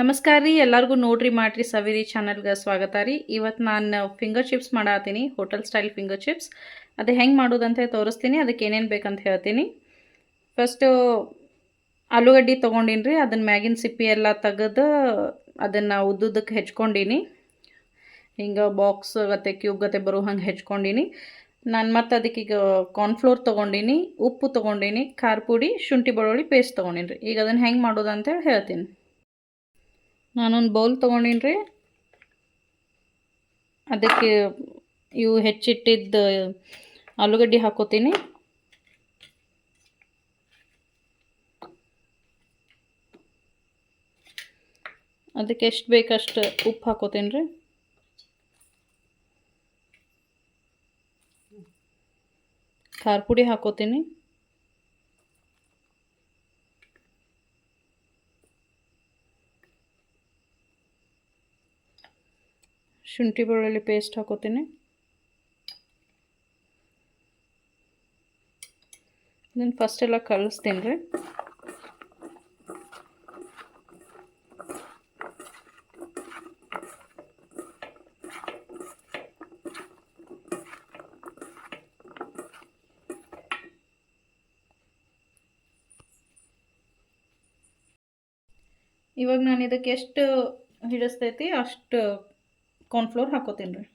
ನಮಸ್ಕಾರ ರೀ ಎಲ್ಲರಿಗೂ ನೋಡ್ರಿ ಮಾಡ್ರಿ ಸವಿರಿ ಚಾನಲ್ಗೆ ಸ್ವಾಗತ ರೀ. ಇವತ್ತು ನಾನು ಫಿಂಗರ್ ಚಿಪ್ಸ್ ಮಾಡತ್ತೀನಿ, ಹೋಟೆಲ್ ಸ್ಟೈಲ್ ಫಿಂಗರ್ ಚಿಪ್ಸ್. ಅದು ಹೆಂಗೆ ಮಾಡೋದಂತ ತೋರಿಸ್ತೀನಿ, ಅದಕ್ಕೆ ಏನೇನು ಬೇಕಂತ ಹೇಳ್ತೀನಿ. ಫಸ್ಟು ಆಲೂಗಡ್ಡೆ ತೊಗೊಂಡಿನಿ ರೀ, ಅದನ್ನು ಮ್ಯಾಗಿನ ಸಿಪ್ಪಿ ಎಲ್ಲ ತೆಗೆದು ಅದನ್ನು ಉದ್ದುದಕ್ಕೆ ಹೆಚ್ಕೊಂಡೀನಿ. ಹಿಂಗೆ ಬಾಕ್ಸ್ ಗತೆ ಕ್ಯೂಬ್ ಗತೆ ಬರೋ ಹಂಗೆ ಹೆಚ್ಕೊಂಡೀನಿ. ನಾನು ಮತ್ತು ಅದಕ್ಕೆ ಈಗ ಕಾರ್ನ್ಫ್ಲೋರ್ ತೊಗೊಂಡೀನಿ, ಉಪ್ಪು ತೊಗೊಂಡೀನಿ, ಖಾರ ಪುಡಿ, ಶುಂಠಿ ಬೆಳ್ಳುಳ್ಳಿ ಪೇಸ್ಟ್ ತೊಗೊಂಡೀನಿ ರೀ. ಈಗ ಅದನ್ನು ಹೆಂಗೆ ಮಾಡೋದಂತೇಳಿ ಹೇಳ್ತೀನಿ. ನಾನೊಂದು ಬೌಲ್ ತೊಗೊಂಡೀನಿ ರೀ, ಅದಕ್ಕೆ ಇವು ಹೆಚ್ಚಿಟ್ಟಿದ್ದ ಆಲೂಗಡ್ಡೆ ಹಾಕೋತೀನಿ. ಅದಕ್ಕೆ ಎಷ್ಟು ಬೇಕಷ್ಟು ಉಪ್ಪು ಹಾಕೋತೀನಿ ರೀ. ಖಾರ ಪುಡಿ ಹಾಕೋತೀನಿ. ಶುಂಠಿ ಬೆಳ್ಳುಳ್ಳಿ ಪೇಸ್ಟ್ ಹಾಕೋತೀನಿ. ಇದನ್ನು ಫಸ್ಟ್ ಎಲ್ಲ ಕಲಿಸ್ತೀನಿ ರೀ. ಇವಾಗ ನಾನು ಇದಕ್ಕೆ ಎಷ್ಟು ಹಿಡಿಸ್ತೈತಿ ಅಷ್ಟು ಕಾರ್ನ್ಫ್ಲೋರ್ ಹಾಕೋತೀನಿ ರೀ.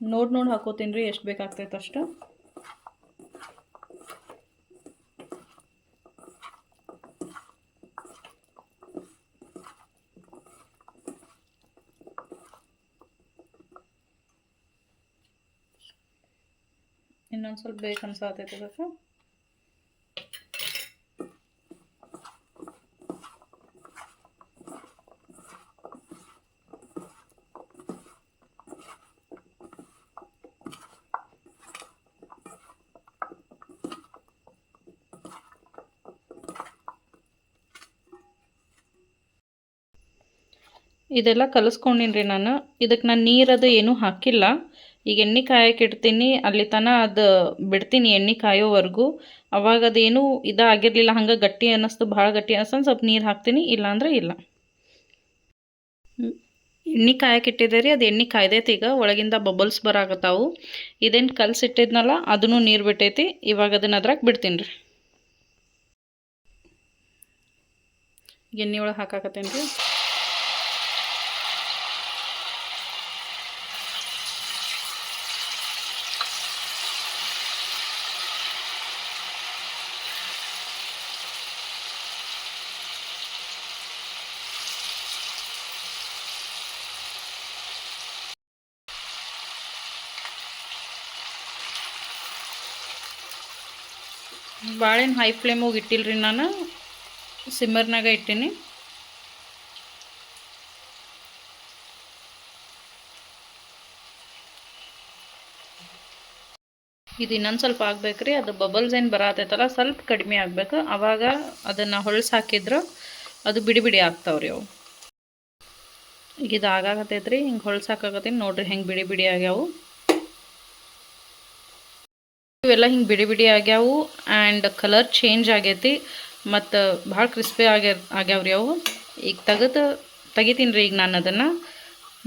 ನೋಡಿ ಹಾಕೋತೀನಿ ರೀ, ಎಷ್ಟು ಬೇಕಾಗ್ತೈತೆ ಅಷ್ಟು. ಇನ್ನೊಂದು ಸ್ವಲ್ಪ ಬೇಕು ಅನ್ಸಾತೈತೆ ಇದಕ್ಕೆ. ಇದೆಲ್ಲ ಕಲಿಸ್ಕೊಂಡಿನಿ ರೀ ನಾನು. ಇದಕ್ಕೆ ನಾನು ನೀರದು ಏನೂ ಹಾಕಿಲ್ಲ. ಈಗ ಎಣ್ಣೆ ಕಾಯಕ್ಕೆ ಇಡ್ತೀನಿ, ಅಲ್ಲಿ ತನಕ ಅದು ಬಿಡ್ತೀನಿ ಎಣ್ಣೆ ಕಾಯೋವರೆಗೂ. ಅವಾಗ ಅದೇನೂ ಇದಾಗಿರಲಿಲ್ಲ, ಹಂಗೆ ಗಟ್ಟಿ ಅನ್ನಿಸ್ತು, ಭಾಳ ಗಟ್ಟಿ ಅನ್ನಿಸ್ತು ಸ್ವಲ್ಪ ನೀರು ಹಾಕ್ತೀನಿ, ಇಲ್ಲಾಂದ್ರೆ ಇಲ್ಲ. ಎಣ್ಣೆ ಕಾಯಕ್ಕೆ ಇಟ್ಟಿದ್ದೆ ರೀ, ಅದು ಎಣ್ಣೆ ಕಾಯ್ದೈತಿ. ಈಗ ಒಳಗಿಂದ ಬಬಲ್ಸ್ ಬರಾಕತ್ತಾವು. ಇದೇನು ಕಲಸಿಟ್ಟಿದ್ನಲ್ಲ ಅದನ್ನು ನೀರು ಬಿಟ್ಟೈತಿ. ಇವಾಗ ಅದನ್ನು ಅದ್ರಾಗ ಬಿಡ್ತೀನಿ ರೀ. ಎಣ್ಣೆ ಒಳಗೆ ಹಾಕಾಕತ್ತೇನೆ ರೀ. ಬಾಳೆಹಣ್ಣು ಹೈ ಫ್ಲೇಮಿಗೆ ಇಟ್ಟಿಲ್ರಿ, ನಾನು ಸಿಮ್ಮರ್ನಾಗ ಇಟ್ಟೀನಿ. ಇದು ಇನ್ನೊಂದು ಸ್ವಲ್ಪ ಆಗ್ಬೇಕ್ರಿ. ಅದು ಬಬಲ್ಸ್ ಏನು ಬರತೈತಲ್ಲ ಸ್ವಲ್ಪ ಕಡಿಮೆ ಆಗಬೇಕು. ಆವಾಗ ಅದನ್ನು ಹೊಳ್ಸಿ ಹಾಕಿದ್ರೆ ಅದು ಬಿಡಿ ಬಿಡಿ ಆಗ್ತಾವ್ರಿ ಅವು. ಈಗ ಇದು ಆಗಾಕತ್ತೈತ್ರಿ, ಹಿಂಗೆ ಹೊಳ್ಸಿ ಹಾಕಾಕತ್ತೀನಿ ನೋಡ್ರಿ ಹೆಂಗೆ ಬಿಡಿ ಬಿಡಿ ಆಗ್ಯಾವು. ಇವೆಲ್ಲ ಹಿಂಗೆ ಬಿಡಿ ಬಿಡಿ ಆಗ್ಯಾವು ಆ್ಯಂಡ್ ಕಲರ್ ಚೇಂಜ್ ಆಗೈತಿ ಮತ್ತು ಭಾಳ ಕ್ರಿಸ್ಪಿ ಆಗ್ಯಾವ್ರಿ ಅವು. ಈಗ ತೆಗಿತೀನಿ ರೀ. ಈಗ ನಾನು ಅದನ್ನು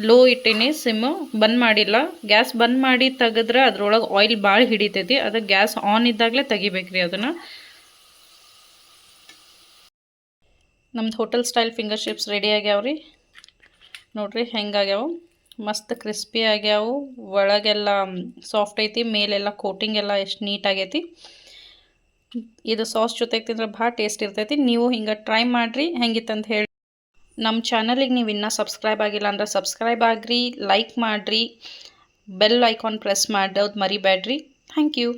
ಲೋ ಇಟ್ಟೀನಿ, ಸಿಮ್ಮು ಬಂದ್ ಮಾಡಿಲ್ಲ. ಗ್ಯಾಸ್ ಬಂದ್ ಮಾಡಿ ತೆಗೆದ್ರೆ ಅದ್ರೊಳಗೆ ಆಯಿಲ್ ಭಾಳ ಹಿಡಿತೈತಿ. ಅದಕ್ಕೆ ಗ್ಯಾಸ್ ಆನ್ ಇದ್ದಾಗಲೇ ತೆಗಿಬೇಕ್ರಿ ಅದನ್ನು. ನಮ್ದು hotel style finger chips ready ಆಗ್ಯಾವ್ರಿ. ನೋಡ್ರಿ ಹೆಂಗಾಗ್ಯಾವು, ಮಸ್ತ್ ಕ್ರಿಸ್ಪಿ ಆಗ್ಯಾವು. ಒಳಗೆಲ್ಲ ಸಾಫ್ಟ್ ಐತಿ, ಮೇಲೆಲ್ಲ ಕೋಟಿಂಗ್ ಎಲ್ಲ ಎಷ್ಟು ನೀಟಾಗೈತಿ. ಇದು ಸಾಸ್ ಜೊತೆಗೆ ತಿಂದ್ರೆ ಭಾಳ ಟೇಸ್ಟ್ ಇರ್ತೈತಿ. ನೀವು ಹಿಂಗೆ ಟ್ರೈ ಮಾಡಿರಿ, ಹೆಂಗಿತ್ತಂತ ಹೇಳಿ. ನಮ್ಮ ಚಾನಲಿಗೆ ನೀವು ಇನ್ನೂ ಸಬ್ಸ್ಕ್ರೈಬ್ ಆಗಿಲ್ಲ ಅಂದ್ರೆ ಸಬ್ಸ್ಕ್ರೈಬ್ ಆಗಿರಿ, ಲೈಕ್ ಮಾಡಿರಿ, ಬೆಲ್ ಐಕಾನ್ ಪ್ರೆಸ್ ಮಾಡೋದು ಮರಿಬೇಡ್ರಿ. Thank you.